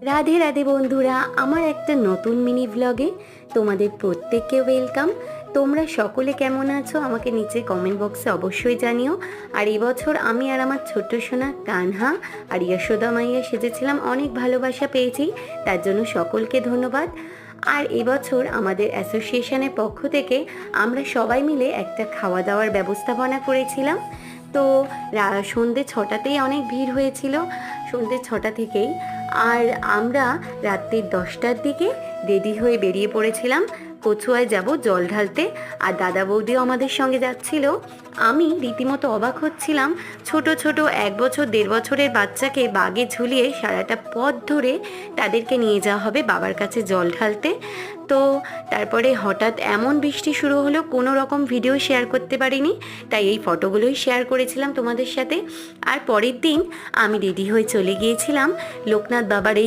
রাধে রাধে বন্ধুরা, আমার একটা নতুন মিনি ব্লগে তোমাদের প্রত্যেককে ওয়েলকাম। তোমরা সকলে কেমন আছো আমাকে নিচে কমেন্ট বক্সে অবশ্যই জানিও। আর এবছর আমি আর আমার ছোট্ট সোনা কানহা আর যশোদা মাইয়া সেজেছিলাম, অনেক ভালোবাসা পেয়েছি, তার জন্য সকলকে ধন্যবাদ। আর এবছর আমাদের অ্যাসোসিয়েশনের পক্ষ থেকে আমরা সবাই মিলে একটা খাওয়া দাওয়ার ব্যবস্থাপনা করেছিলাম। তো সন্ধ্যে 6টাতেই অনেক ভিড় হয়েছিল, সন্ধ্যে 6টা থেকেই। আর আমরা রাত্রির 10টার দিকে রেডি হয়ে বেরিয়ে পড়েছিলাম কচুয়ায় যাব জল ঢালতে। আর দাদা বৌদিও আমাদের সঙ্গে যাচ্ছিল। আমি রীতিমতো অবাক হচ্ছিলাম, ছোট ছোট 1 বছর 1.5 বছরের বাচ্চাকে বাগে ঝুলিয়ে সারাটা পথ ধরে তাদেরকে নিয়ে যাওয়া হবে বাবার কাছে জল ঢালতে। তো তারপরে হঠাৎ এমন বৃষ্টি শুরু হলো, কোনো রকম ভিডিও শেয়ার করতে পারিনি, তাই এই ফটোগুলোই শেয়ার করেছিলাম তোমাদের সাথে। আর পরের দিন আমি রেডি হয়ে চলে গিয়েছিলাম লোকনাথ বাবার এই